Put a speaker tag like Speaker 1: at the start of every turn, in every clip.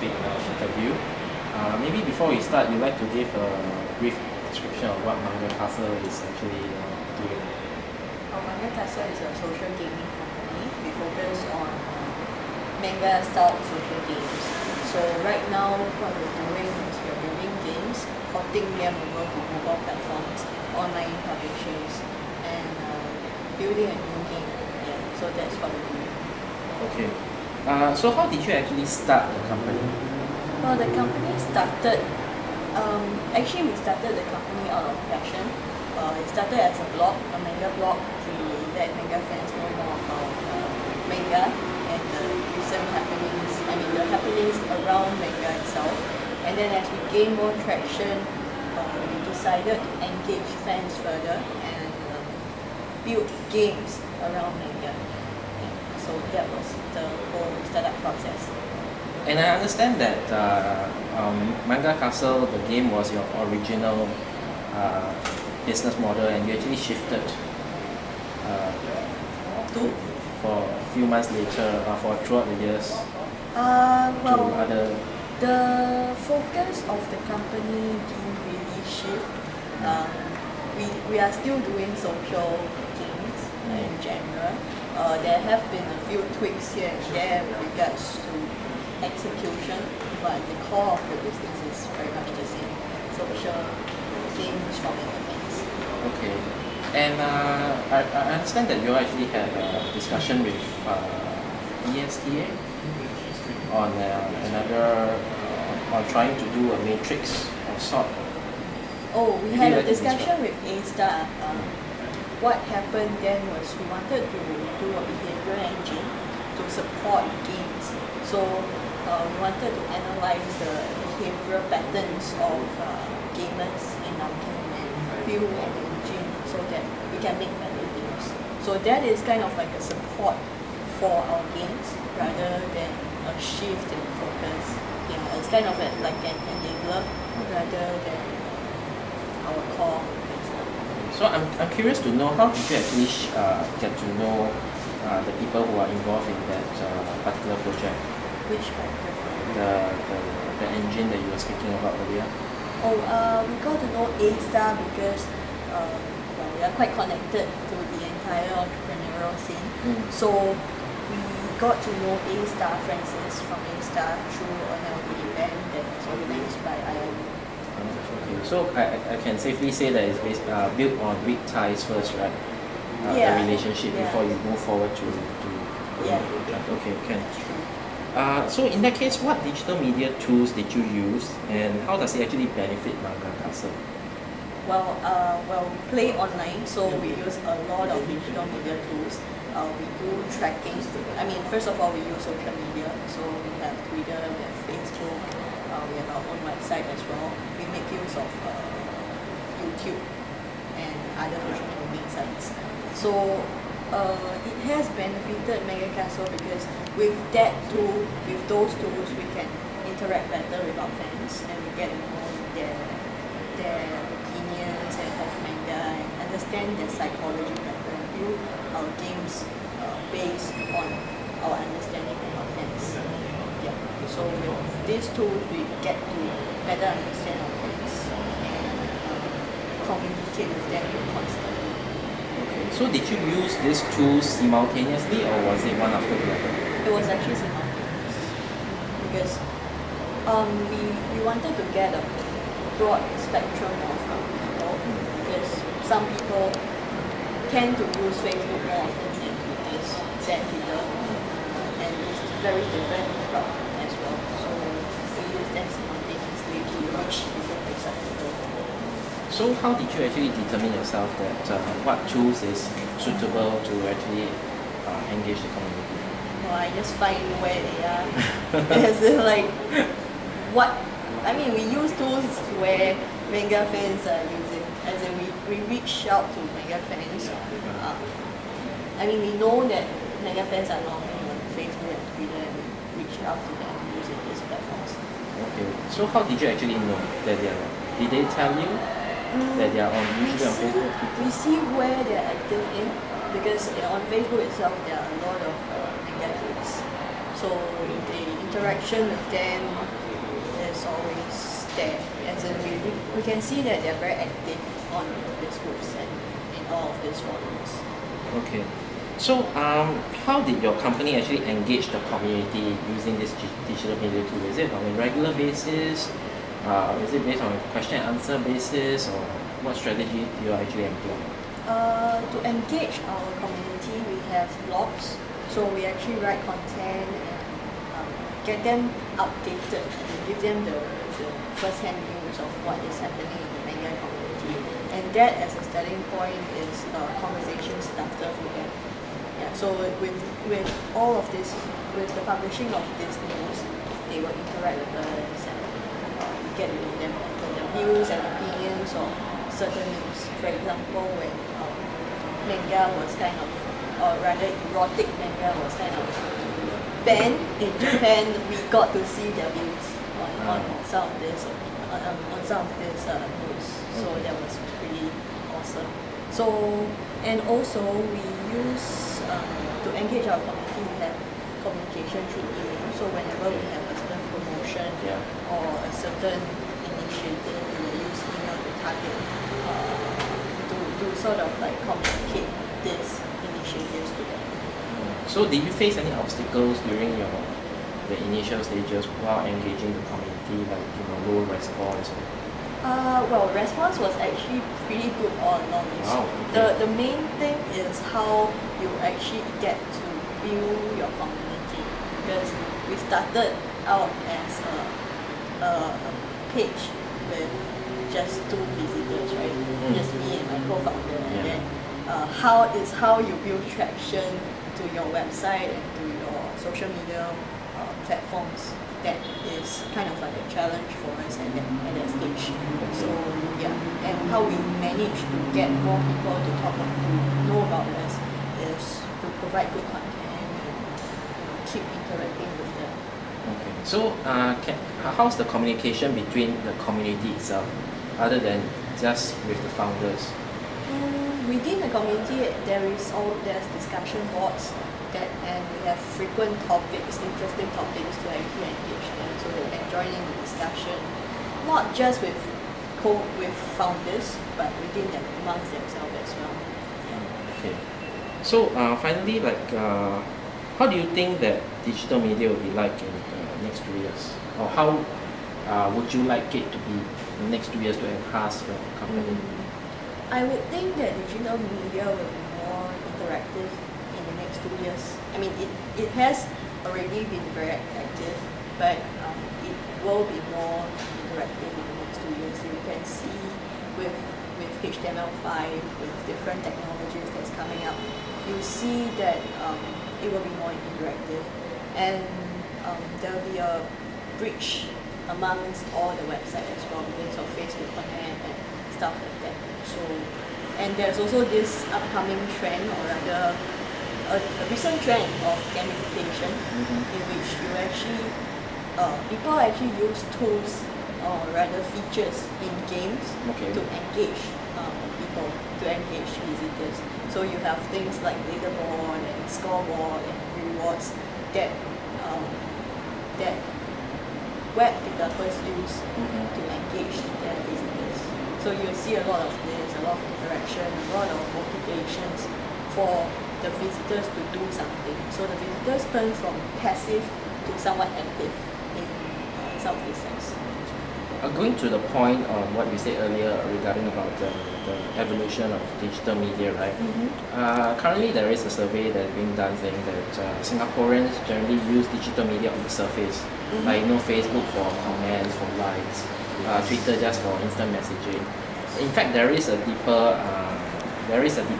Speaker 1: speak interview. Maybe before we start, you'd like to give a brief description of what Manga Castle is actually doing.
Speaker 2: Manga Castle is a social gaming company. We focus on manga style social games. So right now what we're doing is we're building games, porting them over to mobile platforms, online publishers, and building a new game. Yeah, so that's what we're doing.
Speaker 1: Okay. So how did you actually start the company?
Speaker 2: Well, the company started, actually we started the company out of passion. It started as a blog, a manga blog, to let manga fans know more about manga and the recent happenings, the happenings around manga itself. And then as we gained more traction, we decided to engage fans further and build games around manga. So that was the whole startup process.
Speaker 1: And I understand that Manga Castle, the game, was your original business model, and you actually shifted for a few months later, for throughout the years,
Speaker 2: Well,
Speaker 1: to other.
Speaker 2: the focus of the company didn't really shift. We are still doing social games in general. There have been a few tweaks here and there with regards to execution, but the core of the business is very much the same. Social games for many fans.
Speaker 1: Okay. And I understand that you actually had a discussion with ESTA on on trying to do a matrix of sort.
Speaker 2: Oh, we
Speaker 1: Maybe
Speaker 2: had
Speaker 1: you
Speaker 2: a
Speaker 1: like to
Speaker 2: discussion with A-Star. What happened then was we wanted to do a behavior engine to support games. So we wanted to analyze the behavioral patterns of gamers in our game and build an engine so that we can make better games. So that is kind of like a support for our games rather than a shift in focus. Yeah, it's kind of like an enabler rather than our core.
Speaker 1: So I'm curious to know, how did you actually get to know the people who are involved in that particular project?
Speaker 2: Which particular project?
Speaker 1: The engine that you were speaking about earlier.
Speaker 2: Oh, we got to know A-Star because we are quite connected to the entire entrepreneurial scene. So we got to know A-Star Francis from A-Star through an LD event that was organized by IIU.
Speaker 1: Okay, so I can safely say that it's built on weak ties first, right?
Speaker 2: Yeah.
Speaker 1: The relationship before you move forward to
Speaker 2: Yeah.
Speaker 1: Okay, can. So in that case, what digital media tools did you use, and how does it actually benefit Manga Castle?
Speaker 2: Well, we play online, so we use a lot of digital media tools. We do tracking. First of all, we use social media. So we have Twitter, we have Facebook, we have our own website as well. We make use of YouTube and other social media sites. So it has benefited Manga Castle because with that tool, with those tools, we can interact better with our fans and we get to know their opinions and of manga and understand their psychology better and build our games based on our understanding of our fans. Yeah. So with these tools, we get to better understand our fans and communicate with them constantly.
Speaker 1: Okay, so did you use these tools simultaneously, or was it one after the other?
Speaker 2: It was actually simultaneous because we wanted to get a broad spectrum of people because some people tend to use Facebook more often than Twitter, and it's very different as well. So we use them simultaneously to reach different types of people.
Speaker 1: So how did you actually determine yourself that what tools is suitable to actually engage the community?
Speaker 2: Well, I just find where they are. As in we use tools where manga fans are using. As in we reach out to manga fans. We know that manga fans are normally on Facebook and Twitter, and we reach out to them using these platforms.
Speaker 1: Okay, so how did you actually know that they are? Did they tell you that they are usually on Facebook?
Speaker 2: We see where they are active in because on Facebook itself there are a lot of manga groups. So the interaction with them is always there. As in we can see that they're very active on these groups and in all of these forums.
Speaker 1: Okay. So, how did your company actually engage the community using this digital media tool? Is it on a regular basis? Is it based on a question and answer basis, or what strategy do you actually employ?
Speaker 2: To engage our community, we have blogs, so we actually write content and get them updated and give them the first-hand news of what is happening in the Manga community. And that, as a starting point, is a conversation starter for them. Yeah, so with all of this, with the publishing of this news, they will interact with us and get to know them, the views and opinions of certain news. For example, when manga was kind of, or rather erotic manga was kind of banned in Japan, we got to see their views on some of this news. So that was pretty awesome. So, and also we use to engage our community, we have communication through email. So whenever we have a certain promotion or a certain initiative, we will use email to target to sort of like communicate these initiatives to them.
Speaker 1: So did you face any obstacles during the initial stages while engaging the community, like low response?
Speaker 2: Well, response was actually pretty good all along.
Speaker 1: Wow, okay.
Speaker 2: The main thing is how you actually get to build your community, because we started out as a page with just 2 visitors, right? Just me and my co-founder, and then how you build traction to your website and to your social media platforms. That is kind of like a challenge for us at that stage. So yeah, and how we manage to get more people to know about us is to provide good content and keep interacting with them.
Speaker 1: Okay. So how's the communication between the community itself, other than just with the founders?
Speaker 2: Within the community, there's discussion boards. And we have frequent topics, interesting topics to actually engage them, so they can join in the discussion, not just with founders, but within them, amongst themselves as well. Yeah.
Speaker 1: Okay. So finally, how do you think that digital media will be like in the next 2 years, or how would you like it to be in the next 2 years to enhance your company?
Speaker 2: I would think that digital media will be more interactive in the next 2 years. I mean, it has already been very active, but it will be more interactive in the next 2 years. You can see with HTML5, with different technologies that's coming up, you see that it will be more interactive, and there will be a bridge amongst all the websites as well, because of Facebook content and stuff like that. So, and there's also this upcoming trend, or rather a recent trend of gamification, in which people actually use tools, or rather features in games to engage people, to engage visitors. So you have things like leaderboard and scoreboard and rewards that web developers use to engage their visitors. So you'll see a lot of this, a lot of interaction, a lot of motivations for the visitors to do something. So the visitors turn from passive to somewhat active in some of these things.
Speaker 1: Going to the point on what you said earlier regarding about the evolution of digital media, right? Currently there is a survey that's being done saying that Singaporeans generally use digital media on the surface, like Facebook for comments, for likes, Twitter just for instant messaging. In fact, there is a deeper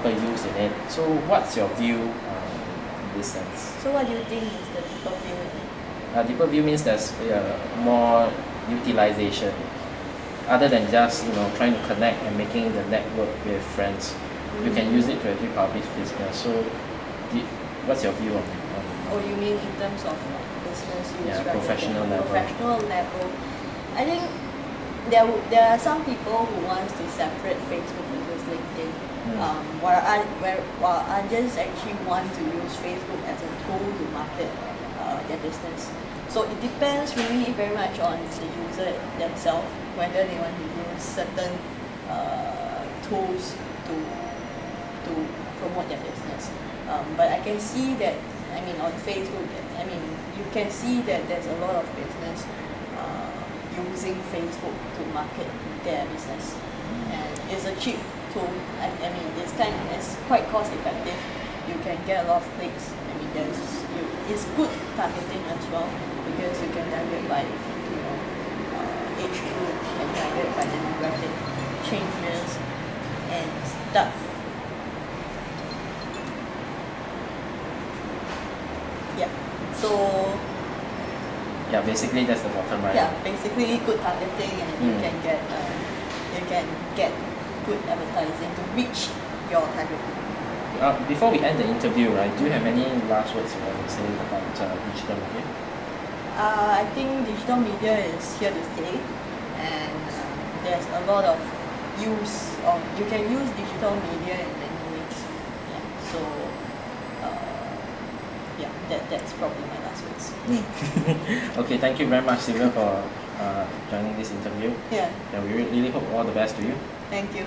Speaker 1: use in it. So what's your view in this sense?
Speaker 2: So what do you think is the deeper view in it?
Speaker 1: Deeper view means there's more utilization, other than just trying to connect and making the network with friends. You can use it to actually publish business. So what's your view on
Speaker 2: Oh, you mean in terms of business use, rather
Speaker 1: professional
Speaker 2: than
Speaker 1: level?
Speaker 2: Professional level. I think there are some people who wants to separate Facebook versus LinkedIn, while others actually want to use Facebook as a tool to market their business. So it depends really very much on the user themselves, whether they want to use certain tools to promote their business. But I can see that, I mean, on Facebook, I mean, you can see that there's a lot of business using Facebook to market their business, and it's a cheap tool. I mean, it's quite cost effective. You can get a lot of clicks. I mean, it's good targeting as well, because you can target by age group, you can target by demographic changes and stuff. Yeah. So.
Speaker 1: Yeah, basically that's the bottom line.
Speaker 2: Yeah, basically good targeting, and you can get good advertising to reach your target group.
Speaker 1: Before we end the interview, right, do you have any last words you want to say about digital media?
Speaker 2: I think digital media is here to stay, and there's a lot of use of, you can use digital media in many ways. Yeah, so yeah, that's probably my last words.
Speaker 1: Okay, thank you very much, Sylvia, for joining this interview.
Speaker 2: Yeah.
Speaker 1: We really hope all the best to you.
Speaker 2: Thank you.